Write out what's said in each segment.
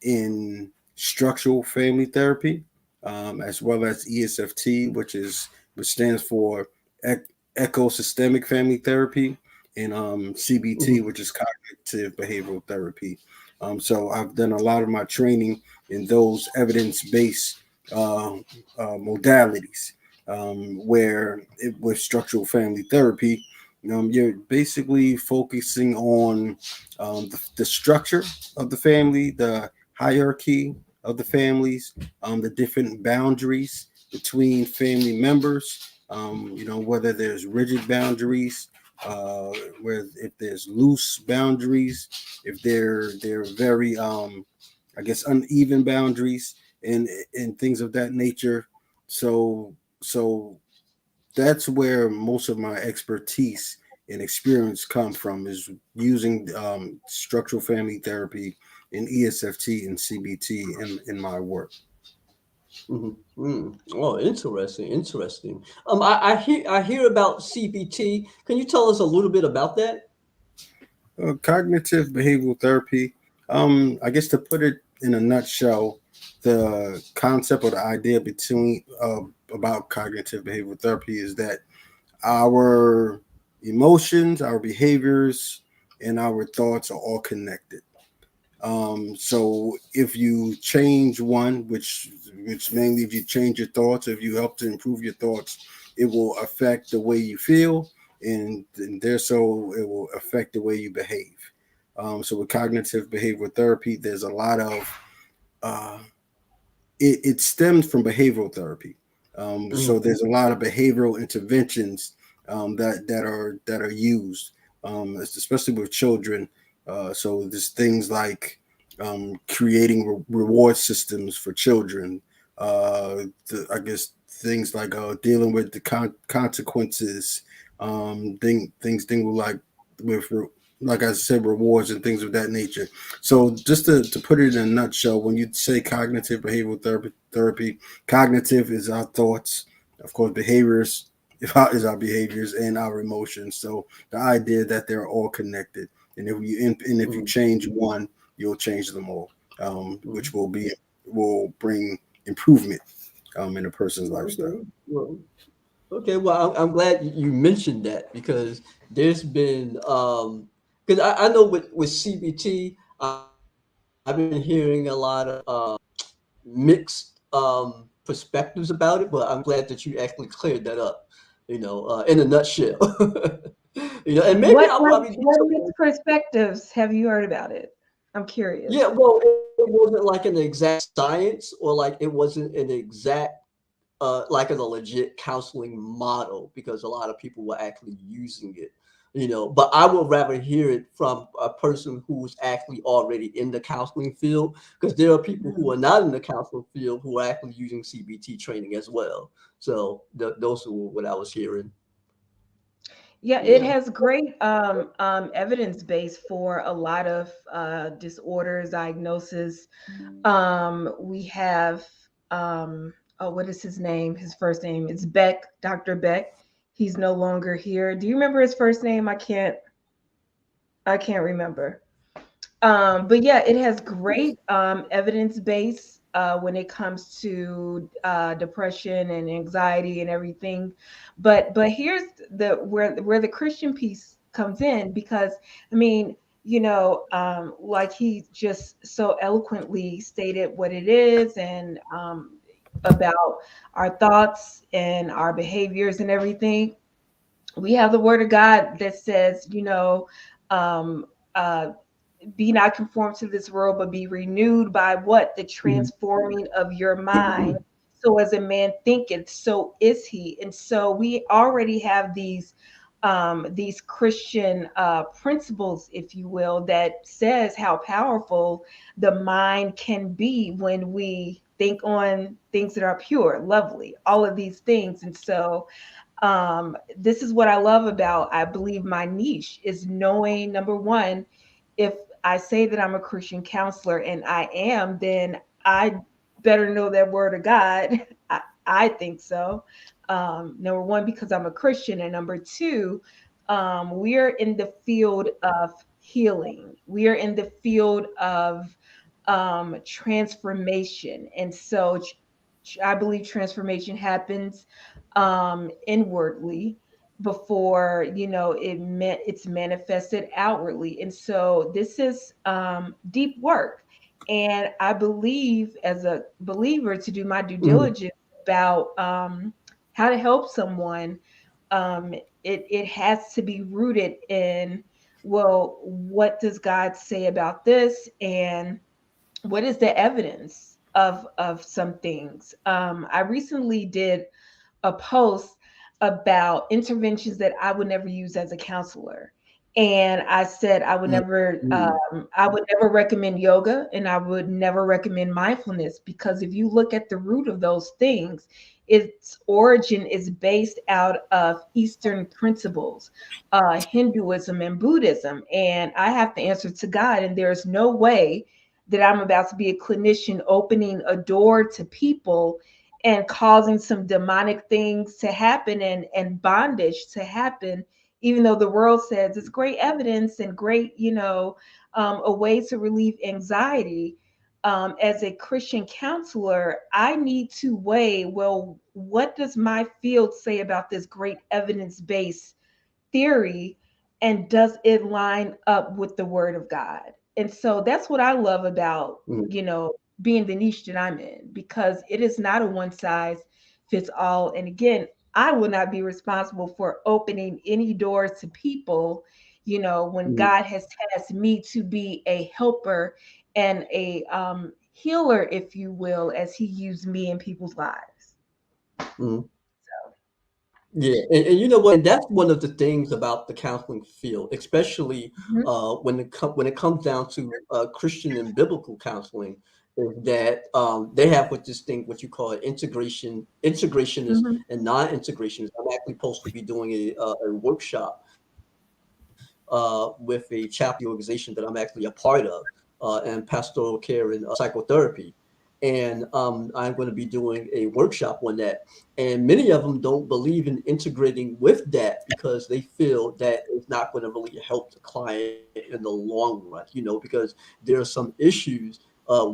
in structural family therapy, as well as ESFT, which stands for ecosystemic family therapy, and CBT, Mhm. which is cognitive behavioral therapy. So I've done a lot of my training in those evidence-based uh, modalities, where with structural family therapy, you're basically focusing on the structure of the family, the hierarchy of the families, the different boundaries between family members. Whether there's rigid boundaries, uh, where if there's loose boundaries, if they're very I guess uneven boundaries and things of that nature. So that's where most of my expertise and experience come from, is using structural family therapy and ESFT and CBT in my work. Mhm. Mm. Oh, interesting, interesting. I hear about CBT. Can you tell us a little bit about that? Cognitive behavioral therapy, I guess to put it in a nutshell, the concept or the idea between about cognitive behavioral therapy is that our emotions, our behaviors, and our thoughts are all connected. So if you change one, which mainly if you change your thoughts, if you help to improve your thoughts, it will affect the way you feel, and there so it will affect the way you behave. So with cognitive behavioral therapy, there's a lot of uh, it stems from behavioral therapy. So Mhm. there's a lot of behavioral interventions that are used, especially with children. So there's things like creating reward systems for children. I guess things like dealing with the consequences. Things like with like I said, rewards and things of that nature. So just to put it in a nutshell, when you say cognitive behavioral therapy, cognitive is our thoughts, of course, behaviors is our behaviors and our emotions. So the idea that they're all connected, and if you Mhm. change one, you'll change them all, which Mhm. will bring improvement in a person's lifestyle. Okay. Well, okay. Well, I'm glad you mentioned that because there's been because I know with CBT, I've been hearing a lot of mixed perspectives about it, but I'm glad that you actually cleared that up, in a nutshell. And maybe What I'll what probably do what something. mixed perspectives have you heard about it? I'm Yeah, curious. well, it wasn't like an exact science, or like it wasn't an exact, like a legit counseling model, because a lot of people were actually using it. But I would rather hear it from a person who's actually already in the counseling field, because there are people who are not in the counseling field who are actually using CBT training as well. So those are what I was hearing. Yeah, it Yeah. has great evidence base for a lot of disorders, diagnosis. We have oh, what is his name? His first name is Beck, Dr. Beck. He's no longer here. Do you remember his first name? I can't remember. But yeah, it has great evidence base when it comes to depression and anxiety and everything. But here's the where the Christian piece comes in, because I mean, like he just so eloquently stated what it is, and about our thoughts and our behaviors and everything. We have the Word of God that says, um, uh, be not conformed to this world, but be renewed by what? The Mhm. transforming of your mind. So as a man thinketh, so is he. And so we already have these Christian principles, if you will, that says how powerful the mind can be when we think on things that are pure, lovely, all of these things. And so this is what I love about, I believe, my niche is knowing, number one, if I say that I'm a Christian counselor, and I am, then I better know that word of God. I think so. Number one, because I'm a Christian. And number two, we are in the field of healing. We are in the field of transformation. And so I believe transformation happens inwardly before it's manifested outwardly. And so this is deep work. And I believe, as a believer, to do my due Mhm. diligence about how to help someone, um, it has to be rooted in, well, what does God say about this, and what is the evidence of some things. I recently did a post about interventions that I would never use as a counselor. And I said I would never recommend yoga, and I would never recommend mindfulness, because if you look at the root of those things, its origin is based out of Eastern principles, Hinduism and Buddhism. And I have to answer to God, and there's no way that I'm about to be a clinician opening a door to people and causing some demonic things to happen, and bondage to happen, even though the world says it's great evidence and great, a way to relieve anxiety. As a Christian counselor, I need to weigh, well, what does my field say about this great evidence-based theory, and does it line up with the word of God? And so that's what I love about, Mhm. being the niche that I'm in, because it is not a one size fits all. And again, I will not be responsible for opening any doors to people, when Mhm. God has tasked me to be a helper and a healer, if you will, as he used me in people's lives. Mhm. So, Yeah, and you know what? And that's one of the things about the counseling field, especially mhm, when it comes down to Christian and biblical counseling, is that they have what you call integrationist mhm. and non-integrationist. I'm actually supposed to be doing a workshop with a chaplain organization that I'm actually a part of, and pastoral care and psychotherapy. And I'm going to be doing a workshop on that. And many of them don't believe in integrating with that because they feel that it's not going to really help the client in the long run, because there are some issues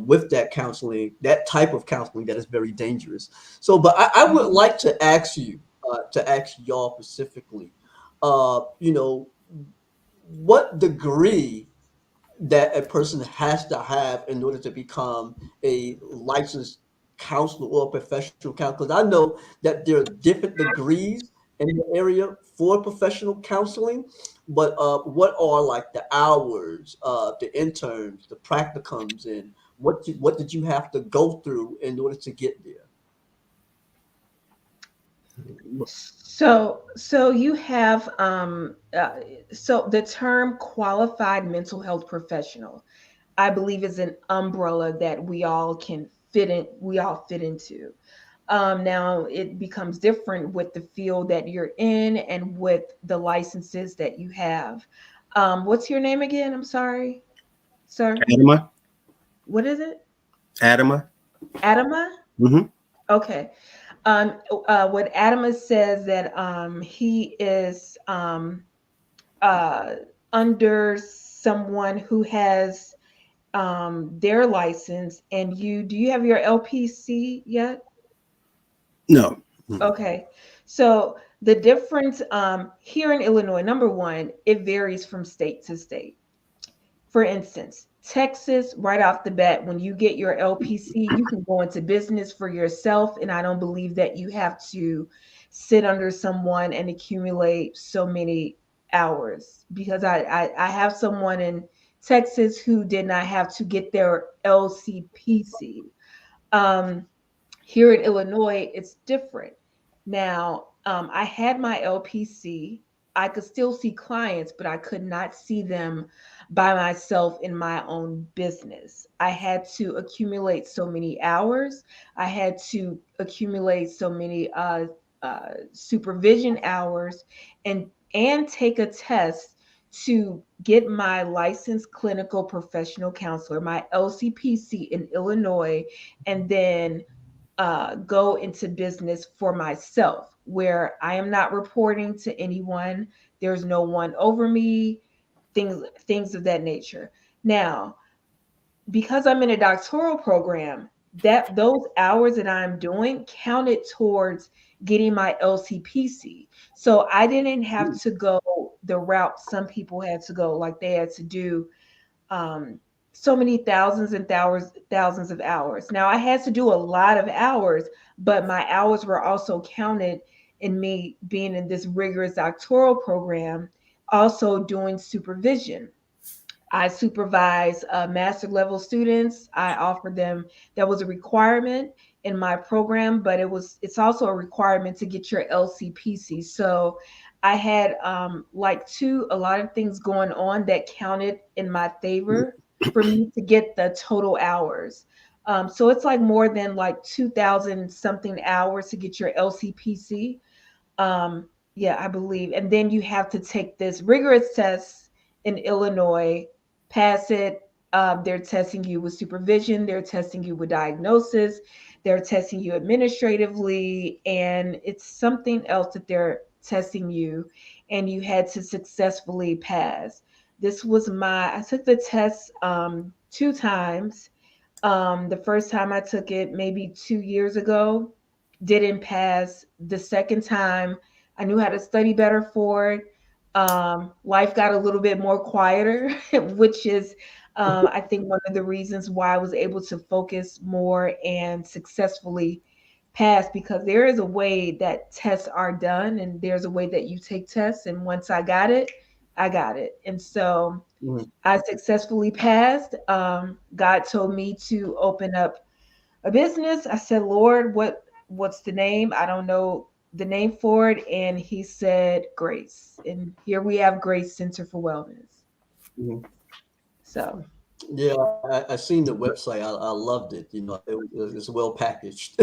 with that counseling, that type of counseling that is very dangerous. So, but I would Mhm. like to ask y'all specifically, you know, what degree that a person has to have in order to become a licensed counselor or a professional counselor. Because I know that there are different degrees in the area for professional counseling, but what are like the hours, the interns, the practicums, and what did you have to go through in order to get there? So you have so the term qualified mental health professional, I believe, is an umbrella that we all fit into. Now it becomes different with the field that you're in and with the licenses that you have. What's your name again? I'm sorry, sir. Adama, What is it? Adama. Adama? Hmm. Okay. What Adama says that he is uh, under someone who has their license, and do you have your LPC yet? No. Okay. So the difference here in Illinois, number one, it varies from state to state. For instance, Texas, right off the bat, when you get your LPC, you can go into business for yourself. And I don't believe that you have to sit under someone and accumulate so many hours, because I have someone in Texas who did not have to get their LCPC. Um, Here in Illinois, it's different. Now, I had my LPC. I could still see clients, but I could not see them by myself in my own business. I had to accumulate so many hours. I had to accumulate so many supervision hours, and take a test to get my licensed clinical professional counselor, my LCPC in Illinois, and then go into business for myself, where I am not reporting to anyone. There's no one over me, things of that nature. Now, because I'm in a doctoral program, that those hours that I'm doing counted towards getting my LCPC. So I didn't have to go the route some people had to go, like they had to do um, so many thousands of hours. Now I had to do a lot of hours, but my hours were also counted in me being in this rigorous doctoral program, also doing supervision. I supervise master level students. I offer them, that was a requirement in my program, but it's also a requirement to get your LCPC. So I had a lot of things going on that counted in my favor for me to get the total hours. So it's like more than like 2,000 something hours to get your LCPC. Yeah, I believe. And then you have to take this rigorous test in Illinois, pass it. They're testing you with supervision, they're testing you with diagnosis, they're testing you administratively, and it's something else that they're testing you, and you had to successfully pass. I took the test two times. The first time I took it maybe 2 years ago, didn't pass. The second time, I knew how to study better for it. Life got a little bit more quieter, which is, I think, one of the reasons why I was able to focus more and successfully pass, because there is a way that tests are done and there's a way that you take tests. And once I got it, I got it. And so Mhm. I successfully passed. God told me to open up a business. I said, Lord, what's the name? I don't know the name for it. And he said, Grace. And here we have Grace Center for Wellness. Mhm. So Yeah, I seen the website. I loved it. You know, it's well packaged.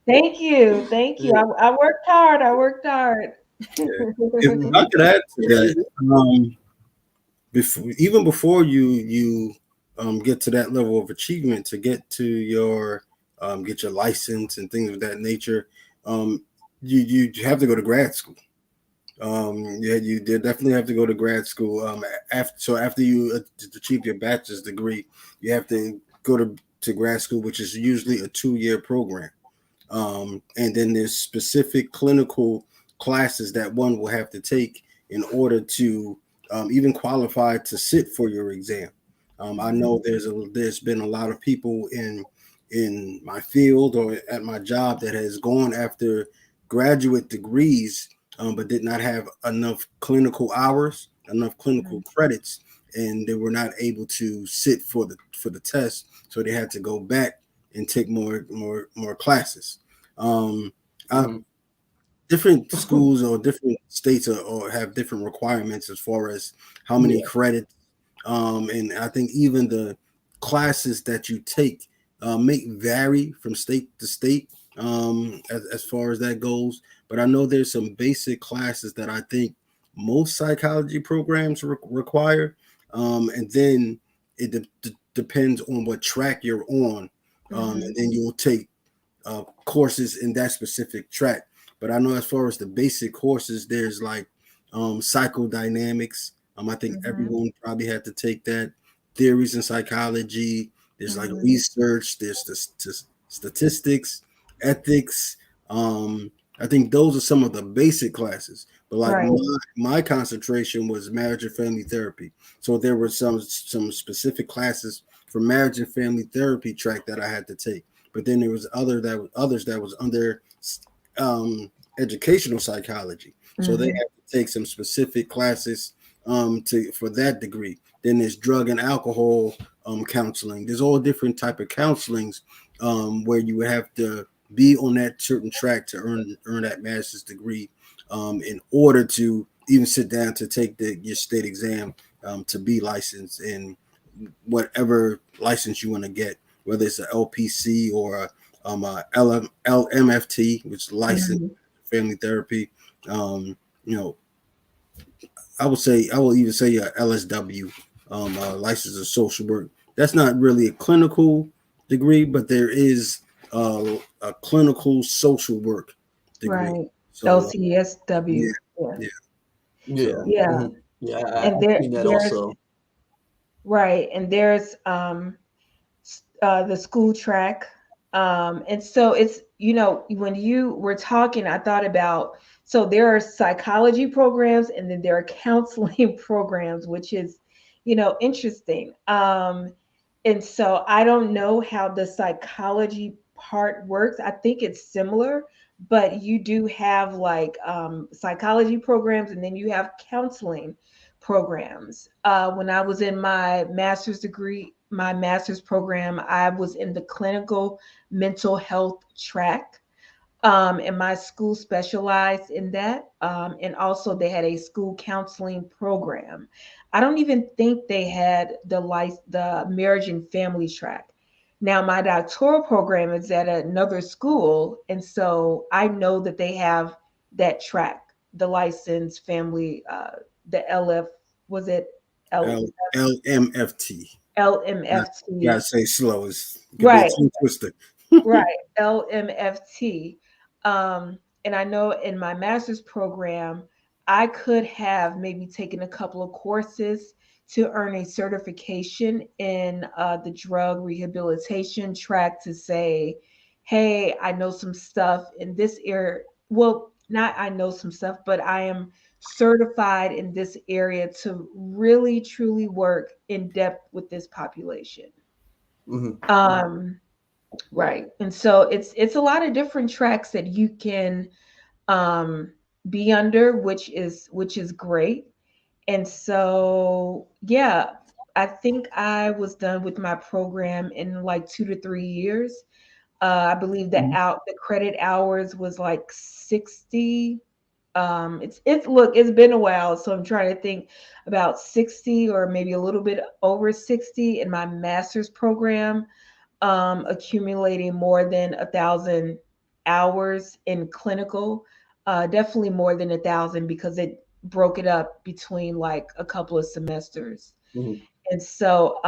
thank you. Thank you. Yeah. I worked hard. I worked hard. If I Mhm. could add to Yeah, that, even before you get to that level of achievement, to get to your get your license and things of that nature, um, you have to go to grad school. Yeah, you did definitely have to go to grad school. After you achieve your bachelor's degree, you have to go to grad school, which is usually a 2-year program. And then there's specific clinical classes that one will have to take in order to even qualify to sit for your exam. I know there's been a lot of people in my field or at my job that has gone after graduate degrees, but did not have enough clinical hours, enough clinical credits, and they were not able to sit for the test, so they had to go back and take more classes. Um, I, Mhm. Different schools or different states or have different requirements as far as how many Yeah. credits. And I think even the classes that you take may vary from state to state as far as that goes. But I know there's some basic classes that I think most psychology programs require. And then it depends on what track you're on. And then you'll take courses in that specific track. But I know as far as the basic courses, there's like psychodynamics. I think everyone probably had to take that. Theories in psychology. There's like research. There's the statistics, ethics. I think those are some of the basic classes. But like Right. my concentration was marriage and family therapy. So there were some specific classes for marriage and family therapy track that I had to take. But then there was others that was under educational psychology. So they had to take some specific classes to for that degree. Then there's drug and alcohol counseling. There's all different type of counselings where you would have to be on that certain track to earn that master's degree in order to even sit down to take your state exam to be licensed in whatever license you want to get, whether it's an LPC or a LMFT, which is licensed family therapy. You know, I will even say a LSW, license of social work. That's not really a clinical degree, but there is a clinical social work degree. Right. So yeah, LCSW. Yeah. yeah. Yeah. So Yeah. Mhm. Yeah, And I've seen that there's also. right. And there's the school track. And so it's, when you were talking, I thought about, so there are psychology programs and then there are counseling programs, which is, interesting. And so I don't know how the psychology part works. I think it's similar, but you do have like psychology programs and then you have counseling programs. When I was in my master's degree, my master's program, I was in the clinical mental health track. And my school specialized in that. And also, they had a school counseling program. I don't even think they had the marriage and family track. Now, my doctoral program is at another school, and so I know that they have that track, the licensed family, the LF, was it L LMFT. Gotta LMFT? say slow. It's it could be a Right. tongue twister. Right, LMFT. And I know in my master's program, I could have maybe taken a couple of courses to earn a certification in the drug rehabilitation track to say, hey, I know some stuff in this area. Well, not I know some stuff, but I am certified in this area to really truly work in depth with this population. Mhm. Um, Right. And so it's a lot of different tracks that you can um be under, which is great. And so yeah, I think I was done with my program in like 2 to 3 years. I believe the credit hours was like 60. It's look, it's been a while, so I'm trying to think about 60 or maybe a little bit over 60 in my master's program, accumulating more than 1,000 hours in clinical, definitely more than 1,000 because it broke it up between like a couple of semesters. Mhm. And so,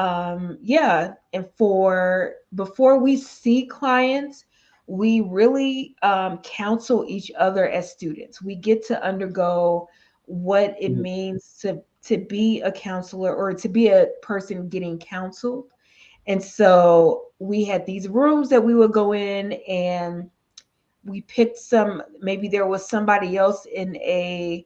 yeah, and for before we see clients, we really counsel each other as students. We get to undergo what it Mhm. means to be a counselor or to be a person getting counseled. And so we had these rooms that we would go in and we picked some, maybe there was somebody else in a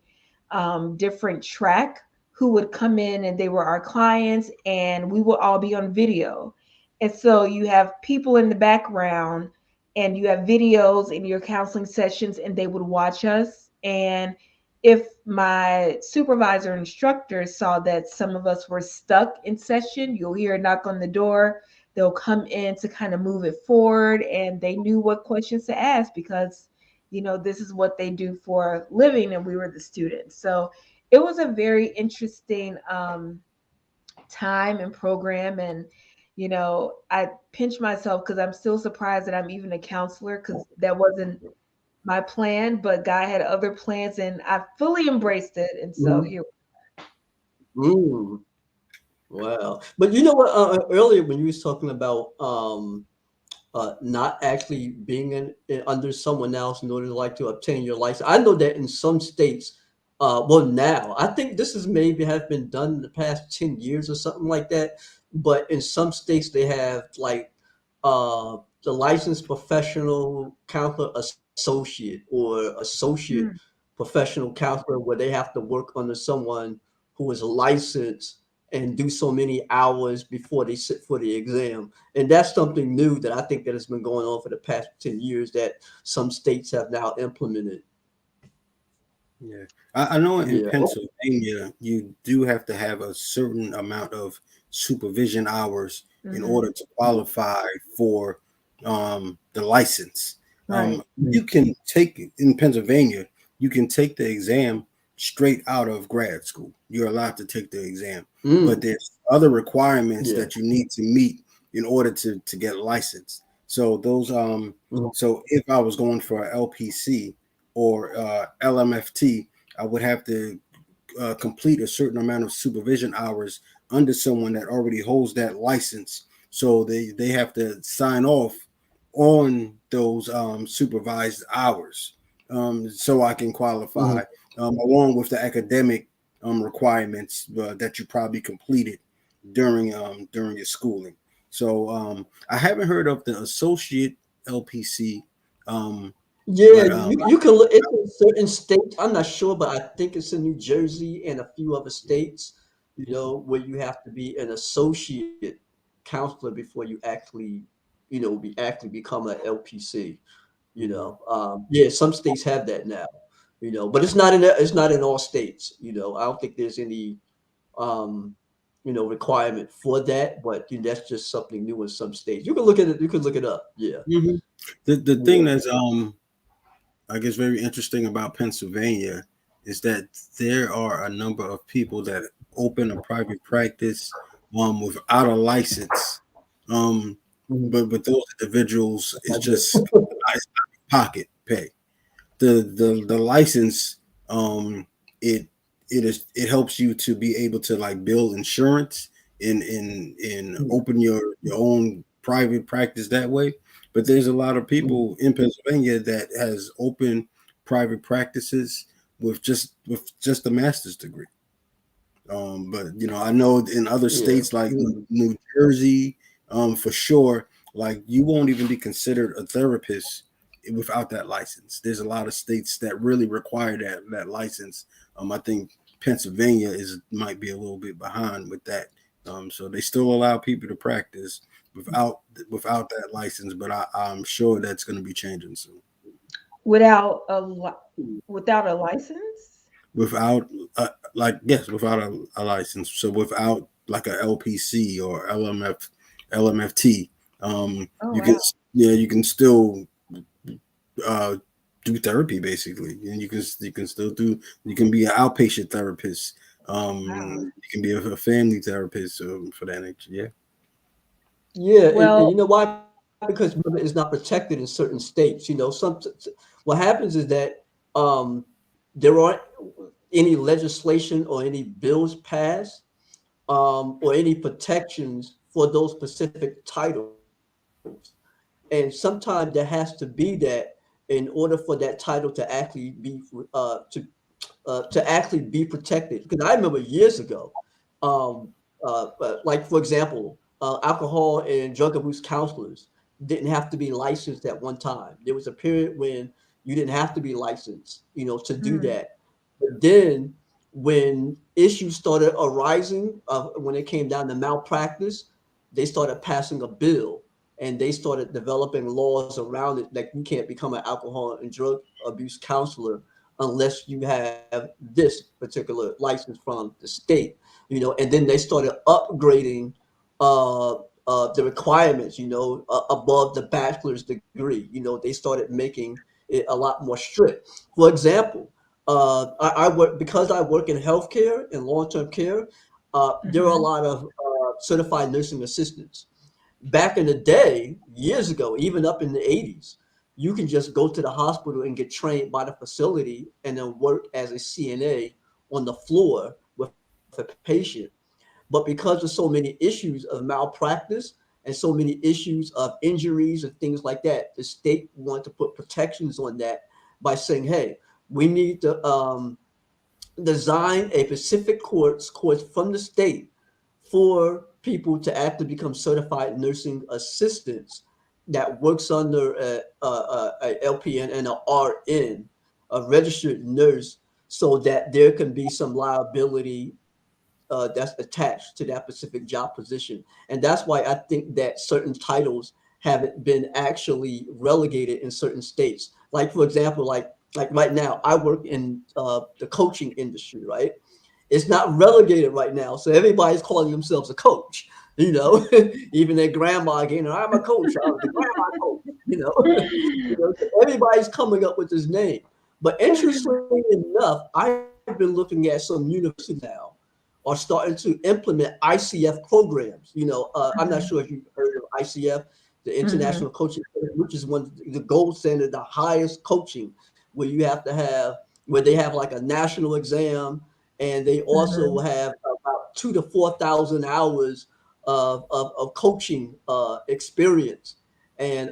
different track who would come in and they were our clients and we would all be on video. And so you have people in the background and you have videos in your counseling sessions and they would watch us. And if my supervisor instructor saw that some of us were stuck in session, you'll hear a knock on the door. They'll come in to kind of move it forward, and they knew what questions to ask because this is what they do for a living and we were the students. So it was a very interesting time and program. And I pinch myself because I'm still surprised that I'm even a counselor because that wasn't my plan, but God had other plans and I fully embraced it. And so Mhm. here. Mm. Wow. But you know what? Earlier when you was talking about not actually being under someone else in order to like to obtain your license, I know that in some states, well, now I think this is maybe have been done in the past 10 years or something like that. But in some states, they have like the licensed professional counselor associate or associate Mm, professional counselor, where they have to work under someone who is licensed and do so many hours before they sit for the exam. And that's something new that I think that has been going on for the past 10 years that some states have now implemented. Yeah, I know in Yeah. Oh. Pennsylvania you do have to have a certain amount of supervision hours in mhm. order to qualify for the license. Right. You can take in Pennsylvania, you can take the exam straight out of grad school. You're allowed to take the exam, but Mm, there's other requirements yeah. that you need to meet in order to get licensed. So those Mhm. so if I was going for a LPC or LMFT, I would have to complete a certain amount of supervision hours under someone that already holds that license. So they have to sign off on those supervised hours, so I can qualify, Mhm. along with the academic requirements that you probably completed during your schooling. So I haven't heard of the associate LPC. Um, Yeah, but you can look. It's in certain states. I'm not sure, but I think it's in New Jersey and a few other states. Where you have to be an associate counselor before you actually, become an LPC. Mhm. Yeah, some states have that now. But it's not in all states. I don't think there's any um, requirement for that, but that's just something new in some states. You can look at it. You can look it up. Yeah, Mhm. The thing yeah. that's I guess very interesting about Pennsylvania is that there are a number of people that open a private practice without a license. Um, Mhm. but those individuals That's is not good. just pocket pay. The license it it helps you to be able to like build insurance and open your own private practice that way. But there's a lot of Mhm. people in Pennsylvania that has open private practices with just a master's degree. But I know in other Yeah. states like Mhm. New Jersey, for sure, like you won't even be considered a therapist without that license. There's a lot of states that really require that license. I think Pennsylvania might be a little bit behind with that. So they still allow people to practice without without that license, but I'm sure that's going to be changing soon. without without a license. Without like yes, without a license, so without like a LPC or LMFT, Oh you can, wow, yeah, you can still uh do therapy basically, and you can still do, you can be an outpatient therapist, wow. you can be a family therapist, for that nature. Yeah. Yeah, and Well, you know why? Because remember, it's not protected in certain states. What happens is that um, there aren't any legislation or any bills passed or any protections for those specific titles. And sometimes there has to be that in order for that title to actually be to actually be protected. Because I remember years ago, um, like for example, alcohol and drug abuse counselors didn't have to be licensed at one time. There was a period when you didn't have to be licensed, to do mm, that. But then when issues started arising, when it came down to malpractice, they started passing a bill and they started developing laws around it. Like you can't become an alcohol and drug abuse counselor unless you have this particular license from the state, and then they started upgrading uh, the requirements, above the bachelor's degree. They started making it a lot more strict. For example, I work because I work in healthcare and long-term care. There are a mhm, lot of certified nursing assistants. Back in the day, years ago, even up in the 80s, you can just go to the hospital and get trained by the facility and then work as a CNA on the floor with a patient. But because of so many issues of malpractice and so many issues of injuries and things like that, the state wanted to put protections on that by saying, hey, we need to design a specific course from the state for people to actually become certified nursing assistants that works under a LPN and a RN, a registered nurse, so that there can be some liability that's attached to that specific job position. And that's why I think that certain titles haven't been actually relegated in certain states. Like for example, like right now, I work in the coaching industry, right? It's not relegated right now, so everybody's calling themselves a coach. You know, even their grandma again, I'm a coach. I'm the grandma coach. Everybody's coming up with this name. But interestingly enough, I've been looking at some universities now are starting to implement ICF programs. I'm not sure mhm, if you've heard of ICF, the mhm, International Coaching, which is one of the gold standard, the highest coaching, where you have to have where they have like a national exam, and they also mhm. have about 2 to 4 thousand hours of coaching experience, and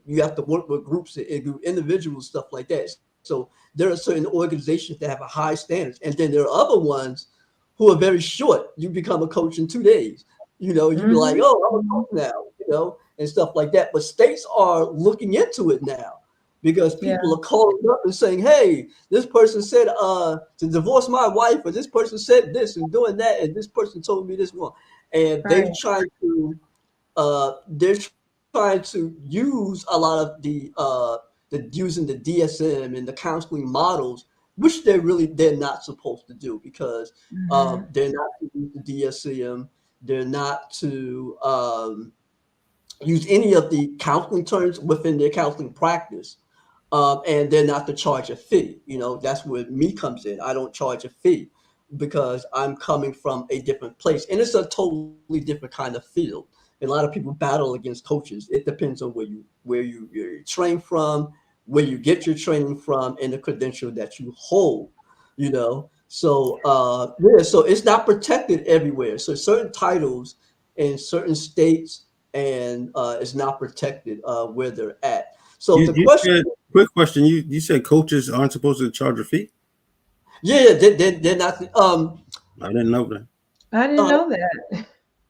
you have to work with groups and individuals, stuff like that. So there are certain organizations that have a high standards, and then there are other ones who are very short. You become a coach in 2 days. You'd be like, Mhm. oh, I'm a Mhm. coach now, and stuff like that. But states are looking into it now because Yeah. people are calling up and saying, hey, this person said to divorce my wife, or this person said this and doing that, and this person told me this one. And Right. they're trying to use a lot of the using the DSM and the counseling models, which they're not supposed to do because Mhm. they're not to use the DSM, they're not to use any of the counseling terms within their counseling practice. And they're not to charge a fee. That's where me comes in. I don't charge a fee because I'm coming from a different place, and it's a totally different kind of field. A lot of people battle against coaches. It depends on you're trained from, where you get your training from, and the credential that you hold. So it's not protected everywhere. So certain titles in certain states and it's not protected where they're at. So You the you question, said, quick question. You said coaches aren't supposed to charge a fee. yeah, they're not. I didn't know that. I didn't Uh, know that.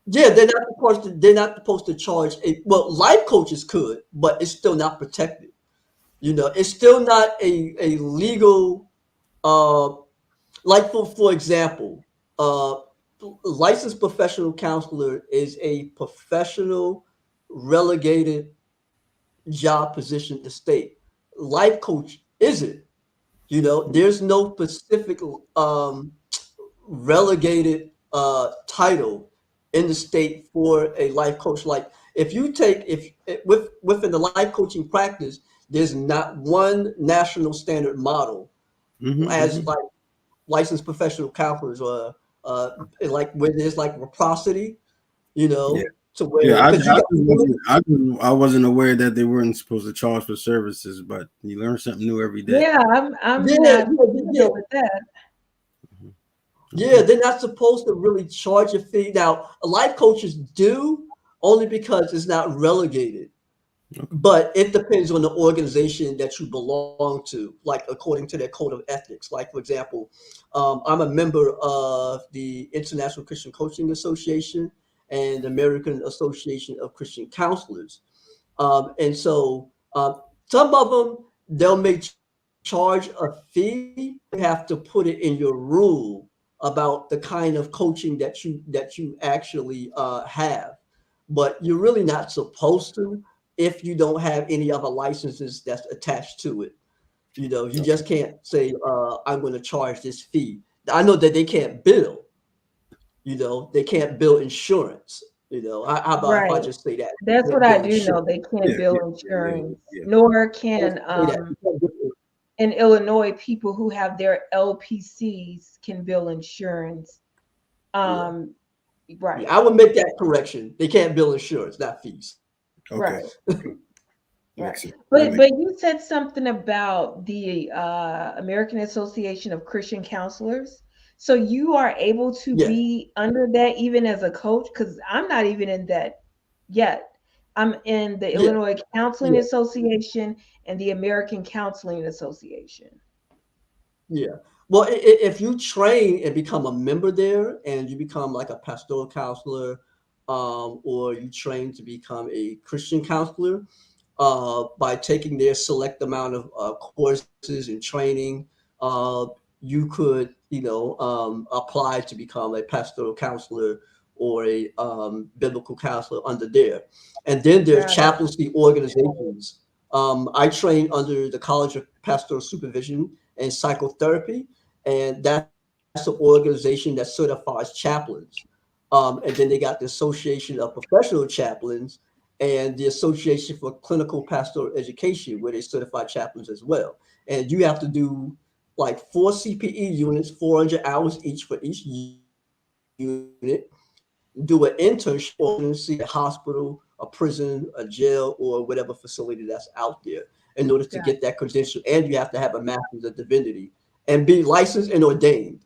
yeah, they're not supposed to charge a. Well, life coaches could, but it's still not protected. It's still not a legal. Uh, like for example, licensed professional counselor is a professional relegated job position in the state. Life coach isn't. There's no specific relegated title in the state for a life coach. Like if you take if within the life coaching practice, there's not one national standard model as Mm-hmm. like licensed professional counselors or like where there's like reciprocity, Yeah, to where yeah. I because you got just wasn't. I wasn't aware that they weren't supposed to charge for services, but you learn something new every day. Yeah, I'm yeah, not yeah, familiar yeah, with that. yeah, Okay. they're not supposed to really charge a fee. Now, life coaches do only because it's not relegated, Okay. but it depends on the organization that you belong to, like according to their code of ethics. Like, for example, I'm a member of the International Christian Coaching Association and the American Association of Christian Counselors. And so some of them, they'll may charge a fee, but you have to put it in your rule about the kind of coaching that you actually have. But you're really not supposed to if you don't have any other licenses that's attached to it. You Okay. just can't say, I'm going to charge this fee. I know that they can't bill, they can't bill insurance. How about if I Right. just say that? That's They what can't I bill do know. insurance. They can't Yeah. bill Yeah. Yeah. Yeah. insurance, Yeah. nor Let's can say that. You can't bill. in Illinois, people who have their LPCs can bill insurance. Yeah. Um, right, Yeah, I would make that correction. They can't bill insurance, not fees. Okay. right, Okay. right. Makes sense. That But makes. but you said something about the American Association of Christian Counselors. So you are able to Yes. be under that even as a coach? Because I'm not even in that yet. I'm in the Yeah. Illinois Counseling Yeah. Association and the American Counseling Association. Yeah. Well, if you train and become a member there, and you become like a pastoral counselor, or you train to become a Christian counselor, by taking their select amount of courses and training, uh, you could, apply to become a pastoral counselor or a biblical counselor under there. And then there's Got it. chaplaincy organizations. I trained under the College of Pastoral Supervision and Psychotherapy, and that's an organization that certifies chaplains. And then they got the Association of Professional Chaplains and the Association for Clinical Pastoral Education, where they certify chaplains as well. And you have to do like 4 CPE units, 400 hours each for each unit, do an internship or residency at a hospital, a prison, a jail, or whatever facility that's out there in order to get Got that credential. And you have to have a master's of divinity and be licensed and ordained,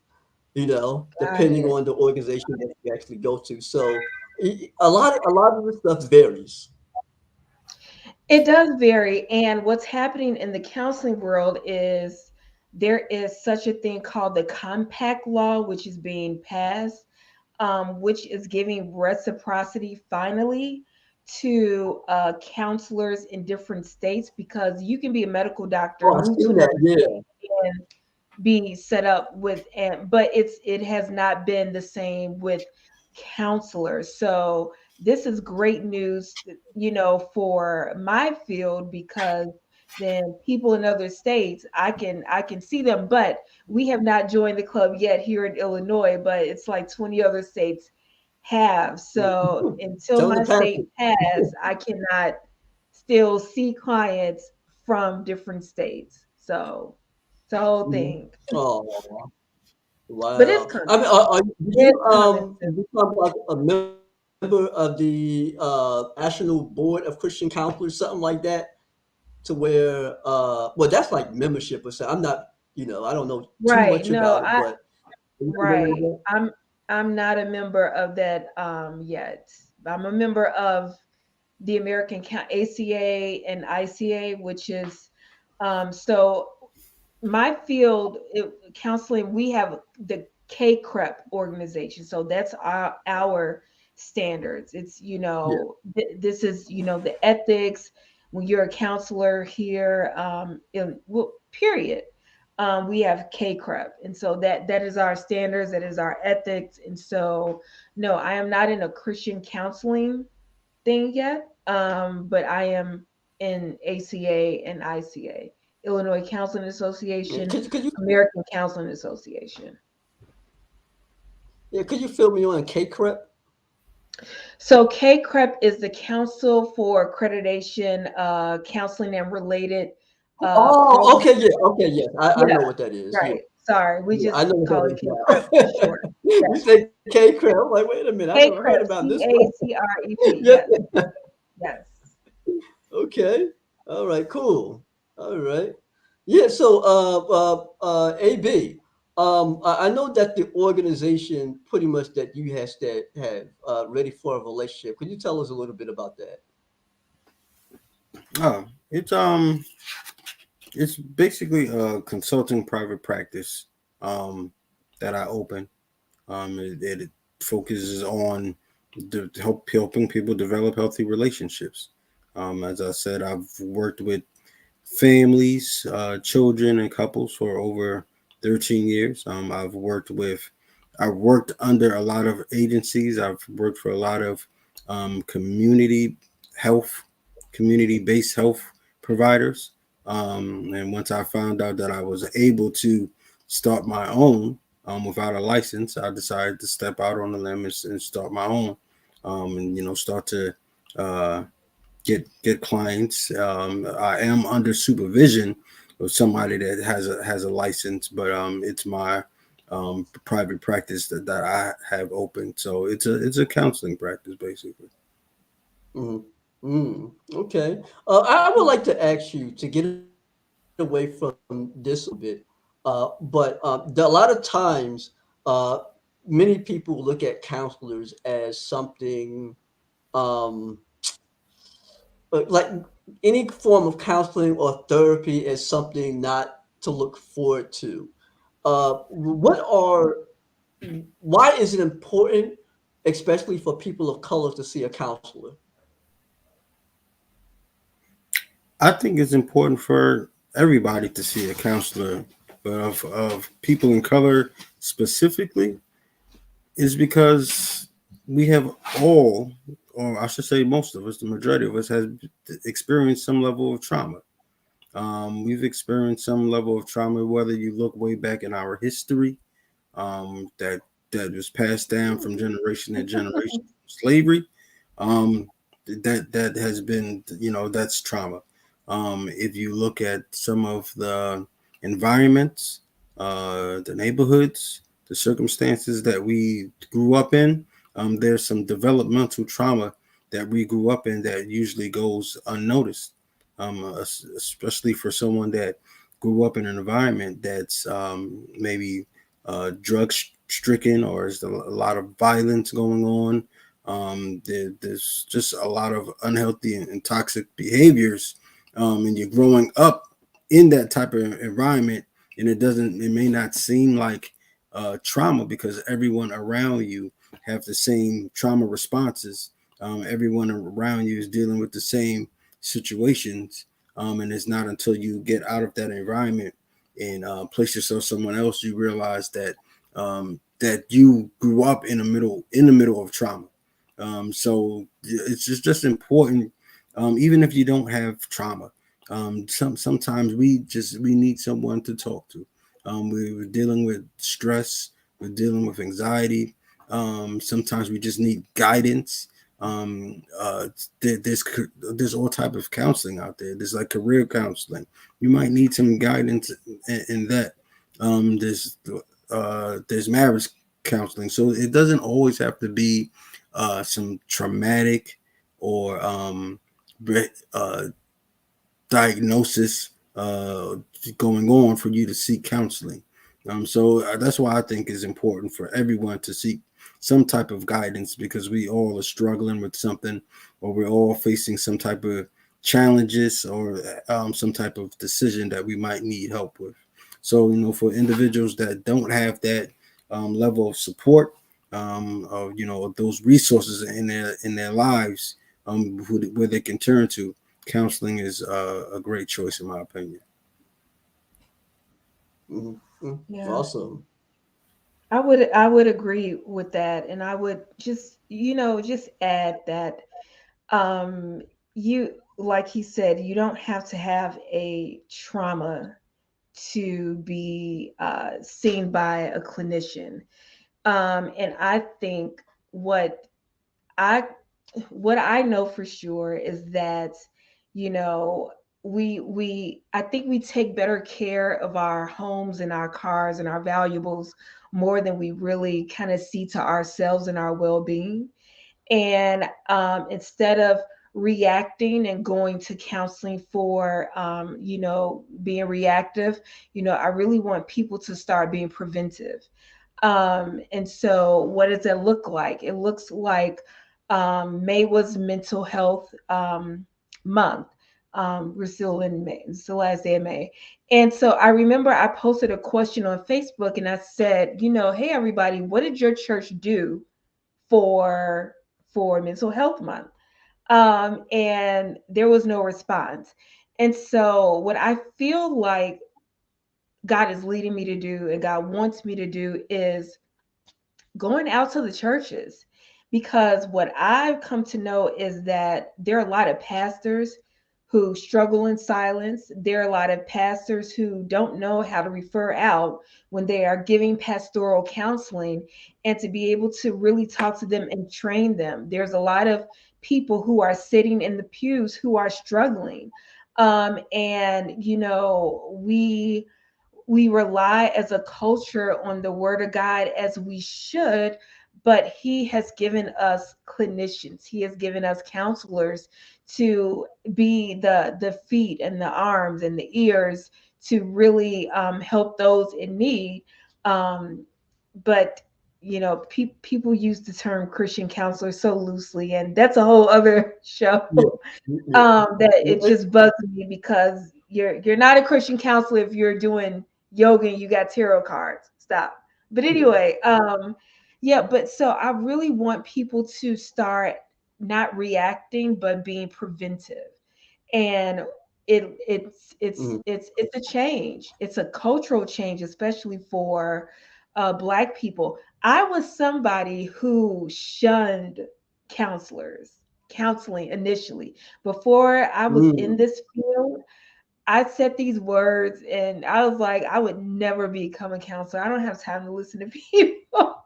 got depending it. on the organization that you actually go to. So a lot of the stuff varies. It does vary. And what's happening in the counseling world is there is such a thing called the compact law, which is being passed. which is giving reciprocity finally to counselors in different states, because you can be a medical doctor, Oh, I move to seen that. another Yeah. state, and be set up with, and but it has not been the same with counselors. So this is great news, for my field, because then people in other states, I can see them, but we have not joined the club yet here in Illinois, but it's like 20 other states have. So until Tell the my state pastor. has, I cannot still see clients from different states. So it's a whole Mhm. thing. Oh, But it's wow. I mean, coming. did It's coming. you become like a member of the National Board of Christian Counselors, something like that, to where well, that's like membership or something. I'm not, I don't know too Right. much No, about it, but are you a member of right. that? I'm not a member of that yet. I'm a member of the ACA and ICA, which is so my field, counseling, we have the KCREP organization. So that's our standards. It's, Yeah. this is, the ethics when you're a counselor here, well, period. We have KCREP. And so that is our standards, that is our ethics. And so, no, I am not in a Christian counseling thing yet, but I am in ACA and ICA, Illinois Counseling Yeah. Association, Could you American Counseling Association. yeah, could you fill me on K-Crep? So KCREP is the Council for Accreditation, Counseling and Related Oh, Programs. okay, yeah, okay, yes. I Yeah, know what that is. Yeah. right. Sorry, we Yeah, I just know what call that it is KCREP for now. short. You Yes. say K-Crep. I'm like, wait a minute, I never heard KCREP, about this one. CACREP. Yeah. Yes, yes. Okay. All right. Cool. All right. Yeah. So, AB, I know that the organization pretty much that you have ready for a relationship. Could you tell us a little bit about that? Oh, it's basically a consulting private practice um, that I open. It focuses on helping people develop healthy relationships. As I said, I've worked with families, children, and couples for over 13 years. I've worked under a lot of agencies. I've worked for a lot of community health, community-based health providers. And once I found out that I was able to start my own without a license, I decided to step out on the limb and start my own, and start to uh, get clients. I am under supervision of somebody that has a license, but it's my private practice that I have open. So it's a counseling practice basically. Mm, okay. I would like to ask you to get away from this a bit, but a lot of times, uh, many people look at counselors as something um, like any form of counseling or therapy as something not to look forward to. What are why is it important, especially for people of color, to see a counselor? I think it's important for everybody to see a counselor, but of people in color specifically, is because we have all, or I should say most of us, the majority of us, has experienced some level of trauma. We've experienced some level of trauma, whether you look way back in our history, that was passed down from generation to generation, slavery. Um, that has been, that's trauma. If you look at some of the environments, the neighborhoods, the circumstances that we grew up in, there's some developmental trauma that we grew up in that usually goes unnoticed, especially for someone that grew up in an environment that's maybe drug stricken, or is there a lot of violence going on. There's just a lot of unhealthy and toxic behaviors, and you're growing up in that type of environment, and it may not seem like trauma because everyone around you have the same trauma responses. Everyone around you is dealing with the same situations, and it's not until you get out of that environment and place yourself someone else you realize that that you grew up in the middle of trauma. So it's just important, even if you don't have trauma. Sometimes we need someone to talk to. We're dealing with stress. We're dealing with anxiety. Sometimes we just need guidance. Um, uh, there's all type of counseling out there. There's like career counseling. You might need some guidance in that. There's marriage counseling. So it doesn't always have to be some traumatic or uh, diagnosis going on for you to seek counseling. So that's why I think it's important for everyone to seek some type of guidance, because we all are struggling with something, or we're all facing some type of challenges, or some type of decision that we might need help with. So, for individuals that don't have that level of support, of those resources in their lives, where they can turn to, counseling is a great choice in my opinion. Yeah. Awesome. I would agree with that, and I would just add that um you like he said, you don't have to have a trauma to be seen by a clinician. And I think what I what I know for sure is that, you know, we I think we take better care of our homes and our cars and our valuables more than we really kind of see to ourselves and our well-being. And instead of reacting and going to counseling for being reactive, I really want people to start being preventive. And so what does it look like? It looks like May was mental health month. We're still in May. It's the last day of May. And so I remember I posted a question on Facebook and I said, hey everybody, what did your church do for mental health month? And there was no response. And so what I feel like God is leading me to do and God wants me to do is going out to the churches, because what I've come to know is that there are a lot of pastors who struggle in silence. There are a lot of pastors who don't know how to refer out when they are giving pastoral counseling, and to be able to really talk to them and train them. There's a lot of people who are sitting in the pews who are struggling. And we rely as a culture on the word of God as we should, but he has given us clinicians. He has given us counselors to be the feet and the arms and the ears to really help those in need. Um, but people use the term Christian counselor so loosely, and that's a whole other show. That it just bugs me, because you're not a Christian counselor if you're doing yoga and you got tarot cards. Stop. But anyway, yeah, but so I really want people to start not reacting but being preventive. And it's a change. It's a cultural change, especially for Black people. I was somebody who shunned counselors, counseling initially. Before I was in this field, I said these words and I was like, I would never become a counselor. I don't have time to listen to people.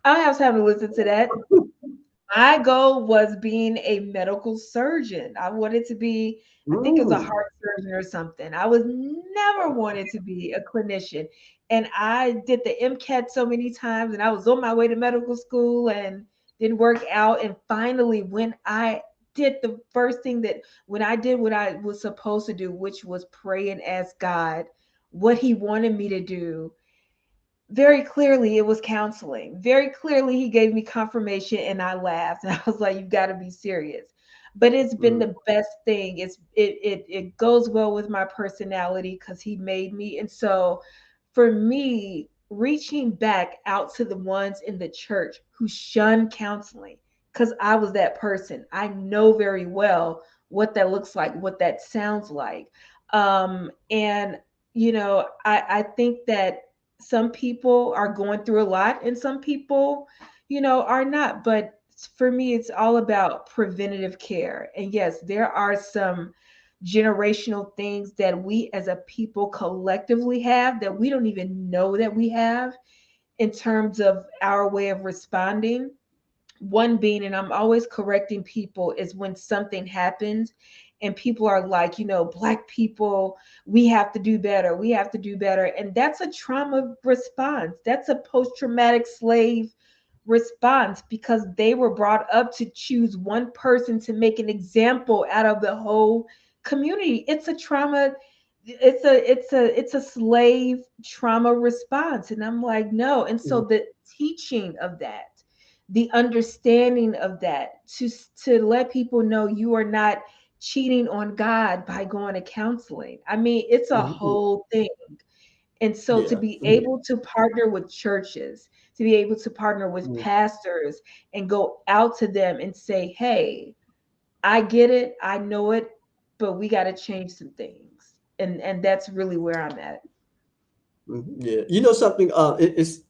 I don't have time to listen to that. My goal was being a medical surgeon. I wanted to be, I think it was a heart surgeon or something. I was never wanted to be a clinician. And I did the MCAT so many times, and I was on my way to medical school and didn't work out. And finally, when I did the first thing that, when I did what I was supposed to do, which was pray and ask God what he wanted me to do, very clearly it was counseling. Very clearly he gave me confirmation and I laughed and I was like, you've got to be serious. But it's been the best thing. It goes well with my personality because he made me. And so for me, reaching back out to the ones in the church who shun counseling, because I was that person. I know very well what that looks like, what that sounds like. And, I think that some people are going through a lot and some people, are not. But for me, it's all about preventative care. And yes, there are some generational things that we as a people collectively have that we don't even know that we have in terms of our way of responding. One being, and I'm always correcting people, is when something happens and people are like, Black people, we have to do better. We have to do better. And that's a trauma response. That's a post traumatic slave response because they were brought up to choose one person to make an example out of the whole community. It's a trauma, it's a slave trauma response. And I'm like, no. And so the teaching of that, the understanding of that, to let people know you are not cheating on God by going to counseling. I mean, it's a whole thing. And so to Yeah. be able to partner with churches, to be able to partner with pastors and go out to them and say, hey, I get it, I know it, but we got to change some things. And that's really where I'm at. Yeah. You know something? It's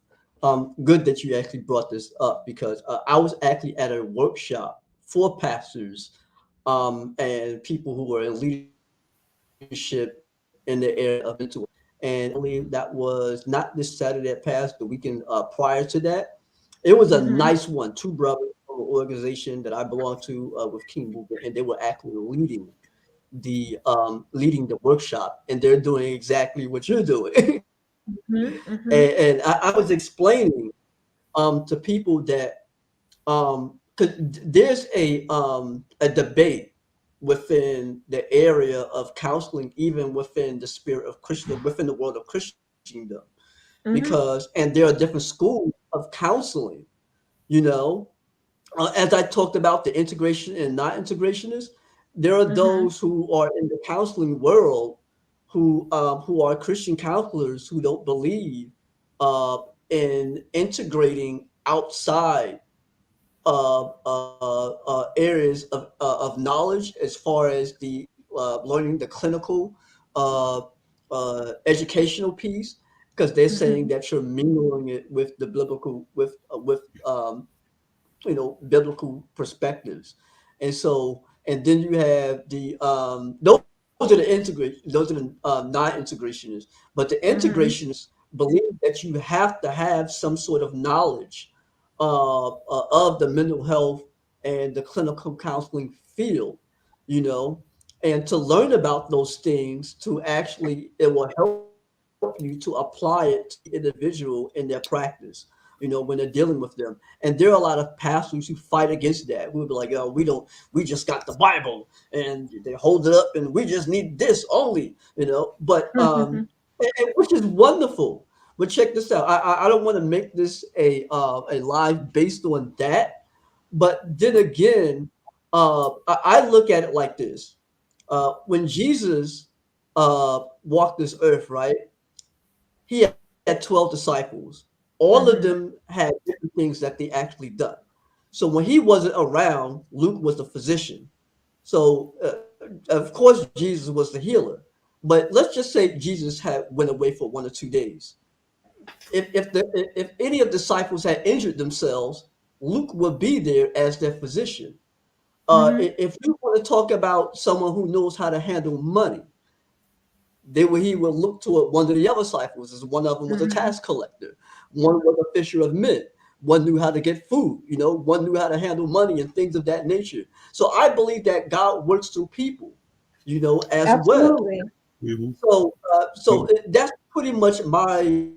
good that you actually brought this up because I was actually at a workshop for pastors and people who were in leadership in the area of mental health. And believe that was not this Saturday that passed, the weekend prior to that. It was a Mm-hmm. nice one. Two brothers from an organization that I belong to with King Movement, and they were actually leading the workshop, and they're doing exactly what you're doing. Mm-hmm. Mm-hmm. And I was explaining to people that because there's a debate within the area of counseling, even within the spirit of Christian, within the world of Christendom, because Mm-hmm. and there are different schools of counseling. You know, as I talked about the integration and not integrationists, there are Mm-hmm. those who are in the counseling world who are Christian counselors who don't believe uh, in integrating outside areas of knowledge as far as the learning the clinical educational piece because they're saying Mm-hmm. that you're mingling it with the biblical with biblical perspectives, and so and then you have the those are the non-integrationists, but the Mm-hmm. integrationists believe that you have to have some sort of knowledge of the mental health and the clinical counseling field, you know, and to learn about those things to actually it will help you to apply it to the individual in their practice, when they're dealing with them. And there are a lot of pastors who fight against that. Who would be like, "Oh, we just got the Bible, and they hold it up, and we just need this only." But Mm-hmm. which is wonderful. But check this out. I don't want to make this a live based on that. But then again, I look at it like this: when Jesus walked this earth, right? He had 12 disciples. All of them Mm-hmm. had different things that they actually done. So when he wasn't around, Luke was the physician. So of course Jesus was the healer. But let's just say Jesus had went away for 1 or 2 days. If any of the disciples had injured themselves, Luke would be there as their physician. Mm-hmm. If you want to talk about someone who knows how to handle money, he would look toward one of the other disciples, as one of them was a Mm-hmm. tax collector, one was a fisher of men, one knew how to get food, one knew how to handle money and things of that nature. So I believe that God works through people, as well. Absolutely. Mhm. So that's pretty much my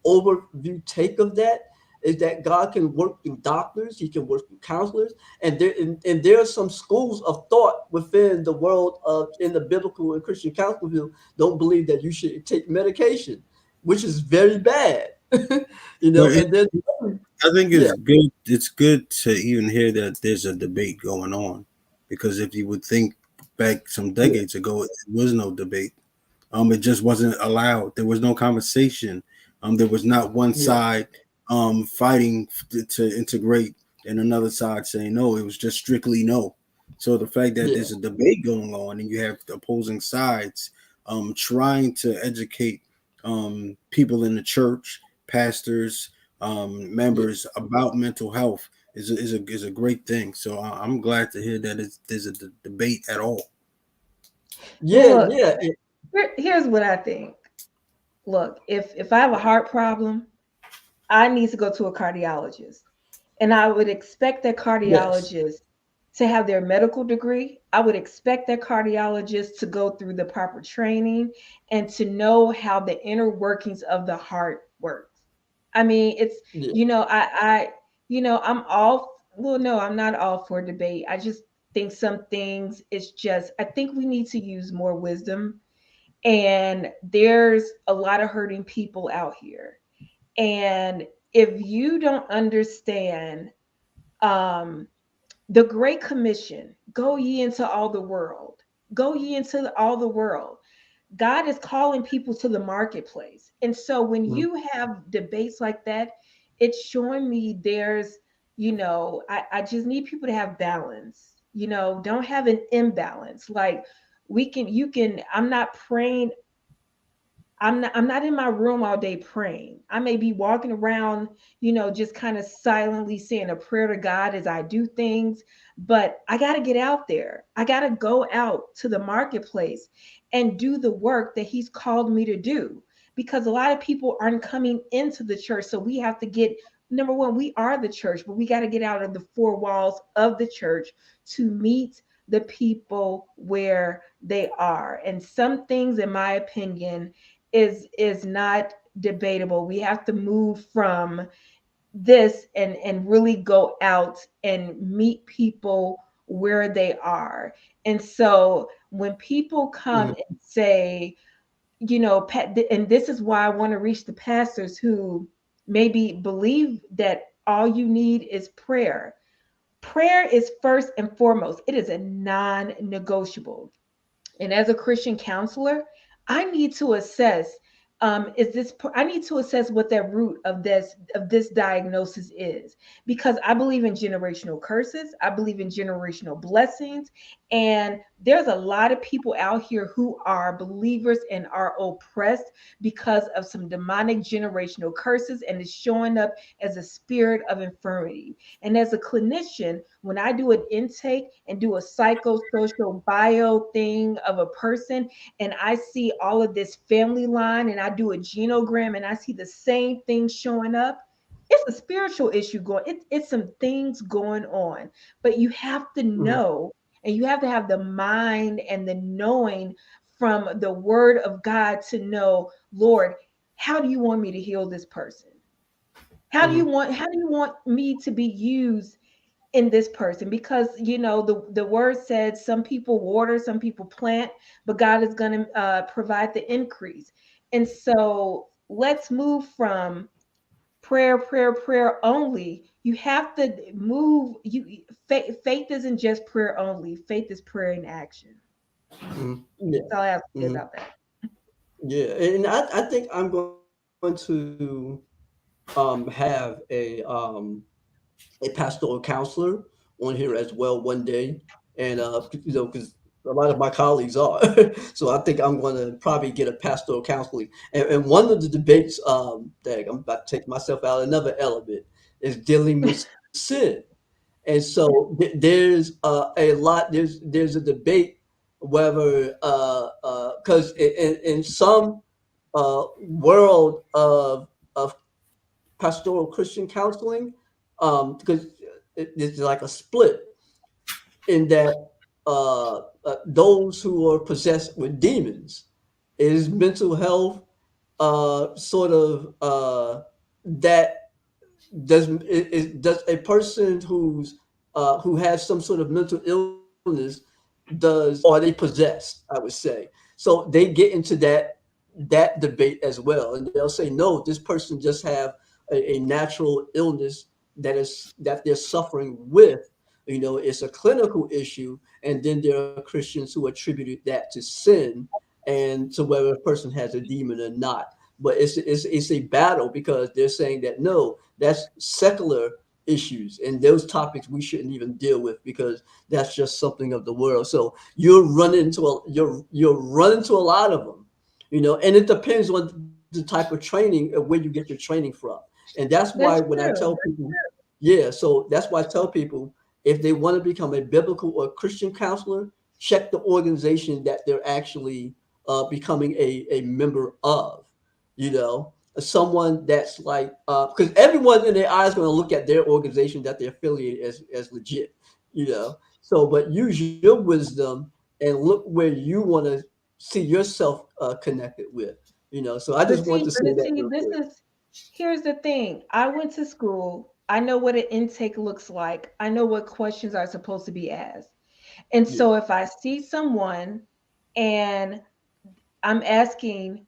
overview take of that. Is that God can work through doctors, He can work through counselors, and there are some schools of thought within the world of in the biblical and Christian counseling field don't believe that you should take medication, which is very bad. But And then I think yeah, it's good. It's good to even hear that there's a debate going on, because if you would think back some yeah, decades ago, it was no debate. It just wasn't allowed. There was no conversation There was not one Yeah. side fighting to integrate and another side saying no. It was just strictly no. So the fact that Yeah. there's a debate going on and you have the opposing sides trying to educate people in the church, pastors, Yeah. members about mental health is a great thing. So I'm glad to hear that there's a debate at all. Well, Yeah. look, Yeah. here's what I think. Look, if I have a heart problem, I need to go to a cardiologist. And I would expect that Yes. cardiologist to have their medical degree. I would expect that cardiologist to go through the proper training and to know how the inner workings of the heart works. I mean, it's Yeah. I'm all well, no, I'm not all for debate. I just think some things it's just I think we need to use more wisdom, and there's a lot of hurting people out here. And if you don't understand um, the Great Commission, go ye into all the world, go ye into all the world. God is calling people to the marketplace. And so when Mhm. you have debates like that, it's showing me I just need people to have balance, don't have an imbalance. Like I'm not praying. I'm not in my room all day praying. I may be walking around, just kind of silently saying a prayer to God as I do things, but I got to get out there. I got to go out to the marketplace and do the work that he's called me to do, because a lot of people aren't coming into the church. So we have to get number one, we are the church, but we got to get out of the four walls of the church to meet the people where they are. And some things, in my opinion, is not debatable. We have to move from this and really go out and meet people where they are. And so when people come Mhm. and say, and this is why I want to reach the pastors who maybe believe that all you need is prayer. Prayer is first and foremost. It is a non-negotiable. And as a Christian counselor, I need to assess I need to assess what that root of this diagnosis is, because I believe in generational curses, I believe in generational blessings, and there's a lot of people out here who are believers and are oppressed because of some demonic generational curses, and it's showing up as a spirit of infirmity. And as a clinician, when I do an intake and do a psychosocial bio thing of a person, and I see all of this family line, and I do a genogram and I see the same thing showing up, it's a spiritual issue going. It's some things going on, but you have to Mhm. know, and you have to have the mind and the knowing from the word of God to know, Lord, how do you want me to heal this person? Mhm. How do you want me to be used in this person? Because the word said some people water, some people plant, but God is going to provide the increase. And so let's move from prayer only. You have to move. Faith isn't just prayer only. Faith is prayer in action. Mhm. Yeah. That's all I have to say Mhm. about that. Yeah. And I think I'm going to have a pastoral counselor on here as well one day, and because a lot of my colleagues are, so I think I'm going to probably get a pastoral counseling. And one of the debates that I'm about to take myself out another element is dealing with sin. And so there's a lot. There's a debate whether because in some world of pastoral Christian counseling, because it's like a split in that those who are possessed with demons is mental health sort of that does a person who has some sort of mental illness does are they possessed, I would say. So they get into that debate as well, and they'll say no, this person just have a natural illness that they're suffering with. It's a clinical issue, and then there are Christians who attributed that to sin and to whether a person has a demon or not. but it's a battle because they're saying that no, that's secular issues and those topics we shouldn't even deal with because that's just something of the world. So you're running into a lot of them, and it depends on the type of training and where you get your training from. And that's why That's when I true. tell people, yeah, so that's why I tell people if they want to become a biblical or Christian counselor, check the organization that they're actually becoming a member of, someone that's like, because everyone in their eyes going to look at their organization that they're affiliated as legit, So, but use your wisdom and look where you want to see yourself connected with, So I just want to say But that see, real quick. here's the thing. I went to school. I know what an intake looks like. I know what questions are supposed to be asked. And Yeah. so if I see someone and I'm asking,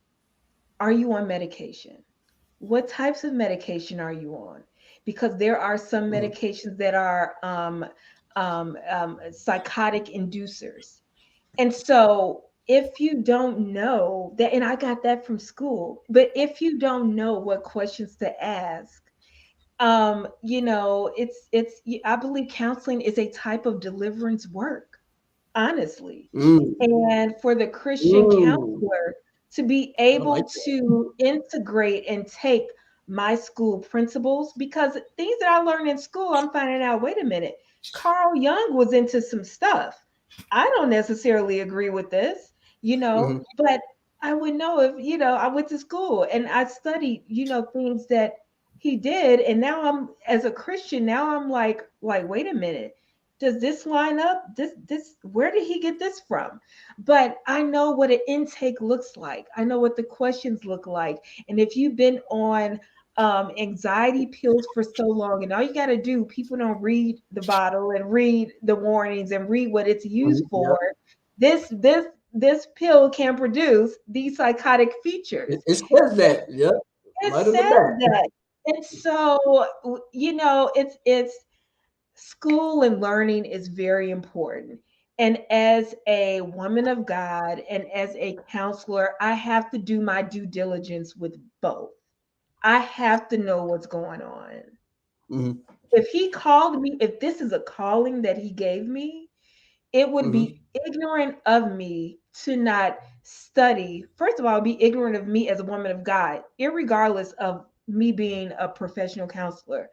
are you on medication? What types of medication are you on? Because there are some Mhm. medications that are psychotic inducers. And so if you don't know that, and I got that from school, but if you don't know what questions to ask, I believe counseling is a type of deliverance work, honestly. Mm, And for the Christian mm. counselor to be I like able that. to integrate and take my school principles, because things that I learned in school, I'm finding out, wait a minute, Carl Jung was into some stuff. I don't necessarily agree with this, Mhm. but I would know if, I went to school and I studied, things that he did. And now as a Christian, now I'm like, wait a minute, does this line up? This where did he get this from? But I know what an intake looks like. I know what the questions look like. And if you've been on anxiety pills for so long, and all you got to do, people don't read the bottle and read the warnings and read what it's used Yep. for. This pill can produce these psychotic It, features. it says that. Yep. It Right on the says back. that. And so, it's school and learning is very important. And as a woman of God and as a counselor, I have to do my due diligence with both. I have to know what's going on. Hmm. If he called me, if this is a calling that he gave me, it would Hmm. be ignorant of me to not study. First of all, it'd be ignorant of me as a woman of God, irregardless of me being a professional counselor.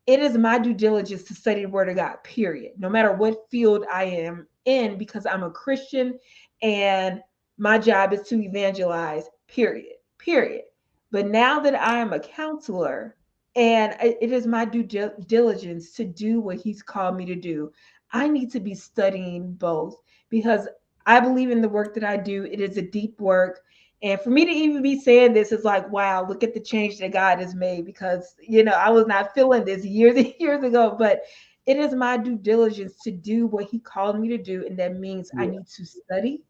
It is my due diligence to study the word of God, period. No matter what field I am in, because I'm a Christian and my job is to evangelize, period. Period. But now that I am a counselor and it is my due diligence to do what he's called me to do, I need to be studying both because I believe in the work that I do. It is a deep work. And for me to even be saying this is like, wow, look at the change that God has made because, I was not feeling this years and years ago, but it is my due diligence to do what he called me to do. And that means I Yeah. need to study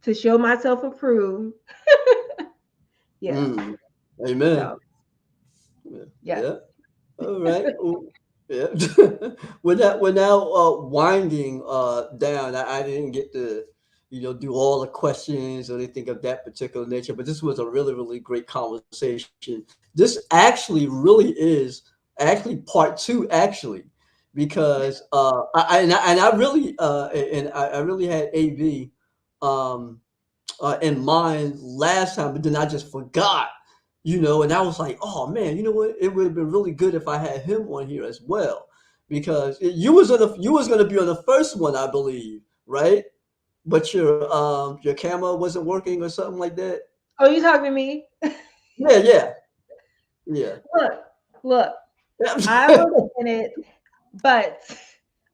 to show myself approved. Yeah. Mm. Amen. So, Yeah. yeah. Yeah. All right. Oh, yeah. We're now winding down. I didn't get to do all the questions or anything of that particular nature, but this was a really really great conversation. This actually really is actually part two actually because I really I really had AB um in mind last time, but then I just forgot, and I was like, oh man, you know what? It would have been really good if I had him on here as well, because you was gonna be on the first one, I believe, right? But your camera wasn't working or something like that. Oh, you talking to me? Yeah, yeah, yeah. Look, look, I Yeah. was in it, but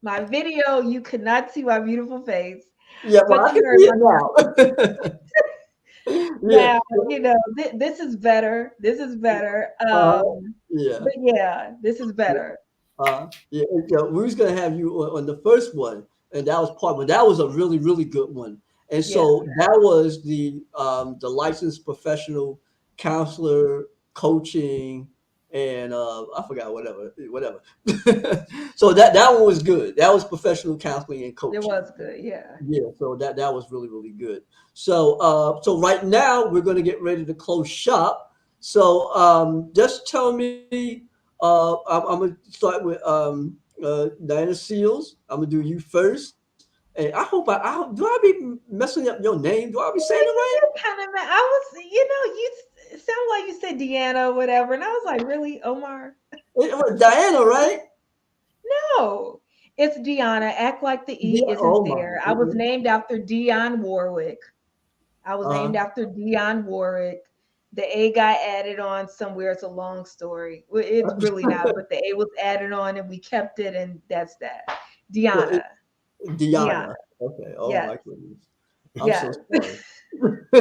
my video, you could not see my beautiful face, Yeah, well, but I you can heard see my it now. Yeah. now, this is better. This is better. Uh, yeah. But yeah, this is better. Yeah, we was gonna have you on the first one, and that was part one. That was a really, really good one. And Yeah. so that was the licensed professional counselor coaching and I forgot whatever. So that one was good. That was professional counseling and coaching. It was good, yeah. Yeah, so that was really, really good. So so right now we're going to get ready to close shop. So just tell me. I'm gonna start with Diana Seals. I'm gonna do you first. And do I be messing up your name? Do I be saying it right? Kind of, I was, you sound like you said Deanna or whatever, and I was like, really, Omar? It was Diana, right? No, it's Deanna. Act like the E Yeah. isn't Oh my there. I was goodness. named after Dionne Warwick. I was named Uh-huh. after Dionne Warwick. The A got added on somewhere. It's a long story. Well, it's really not, but the A was added on and we kept it, and that's that. So Deanna. Deanna. Diana. Okay. Oh Yes. my goodness. I'm so Yes. sorry.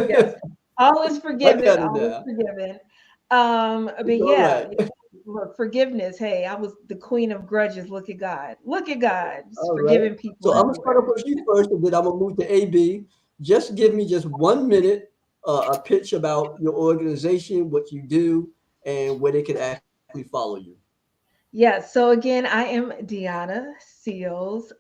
Yes. All is I forgiven. got it All is now. forgiven. It's But all yeah, right. look, forgiveness. Hey, I was the queen of grudges. Look at God. Look at God. Just All right. forgiving people So I'm gonna start everywhere. off with you first, and then I'm gonna move to AB. Just give me just 1 minute, a pitch about your organization, what you do, and where they can actually follow you. Yeah, so again, I am Deanna Seals,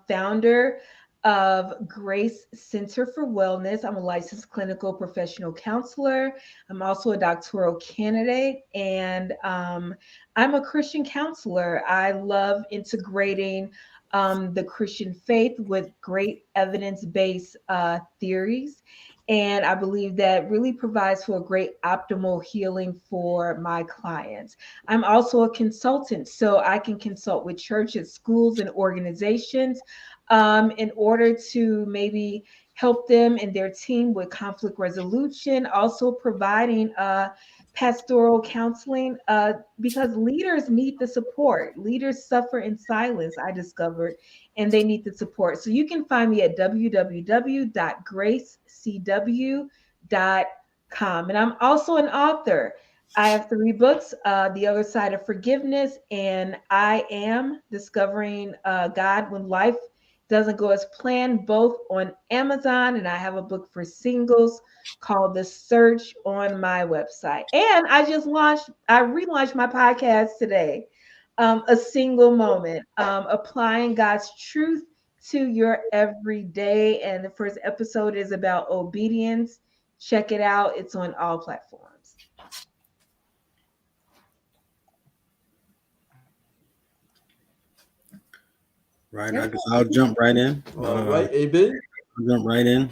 founder of Grace Center for Wellness. I'm a licensed clinical professional counselor. I'm also a doctoral candidate, and I'm a Christian counselor. I love integrating the Christian faith with great evidence based theories. And I believe that really provides for a great optimal healing for my clients. I'm also a consultant, so I can consult with churches, schools, and organizations in order to maybe help them and their team with conflict resolution, also providing pastoral counseling because leaders need the support. Leaders suffer in silence, I discovered, and they need the support. So you can find me at www.gracecw.com. And I'm also an author. I have 3 books, The Other Side of Forgiveness, and I Am Discovering God When Life Doesn't Go as Planned, both on Amazon. And I have a book for singles called The Search on my website. And I relaunched my podcast today, A Single Moment, applying God's truth to your everyday. And the first episode is about obedience. Check it out, it's on all platforms. Right. I Yep. guess I'll jump right in. All right, AB. I'll jump right in.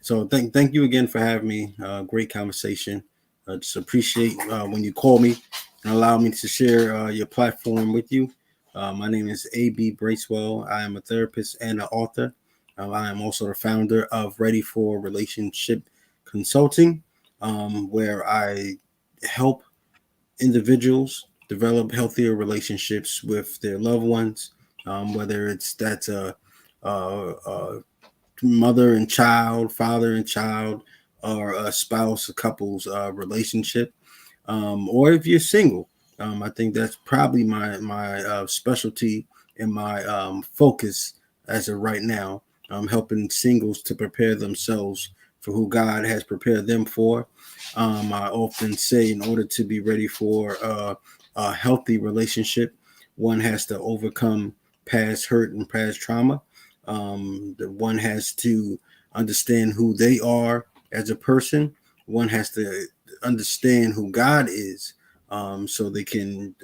So thank you again for having me. Great conversation. Just appreciate when you call me and allow me to share your platform with you. My name is AB Bracewell. I am a therapist and an author. I am also the founder of Ready for Relationship Consulting, where I help individuals develop healthier relationships with their loved ones, whether that's a mother and child, father and child, or a spouse, a couple's relationship, or if you're single. I think that's probably my specialty and my focus as of right now, helping singles to prepare themselves for who God has prepared them for. I often say, in order to be ready for a healthy relationship, one has to overcome past hurt and past trauma. The one has to understand who they are as a person. One has to understand who God is, so they can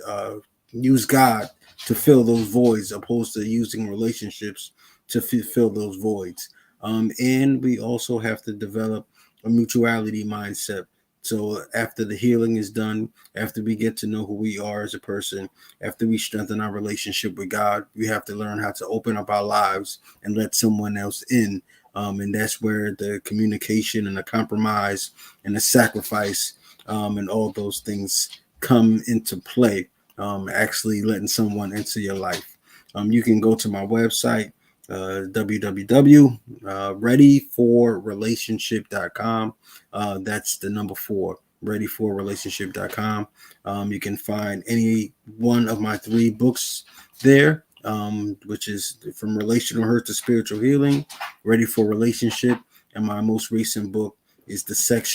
use God to fill those voids, opposed to using relationships to fill those voids. And we also have to develop a mutuality mindset. So after the healing is done, after we get to know who we are as a person, after we strengthen our relationship with God, we have to learn how to open up our lives and let someone else in. And that's where the communication and the compromise and the sacrifice and all those things come into play. Actually letting someone into your life. You can go to my website, www.readyforrelationship.com. That's the number 4, readyforrelationship.com. You can find any one of my 3 books there, which is From Relational Hurt to Spiritual Healing, Ready for Relationship, and my most recent book is The Sexual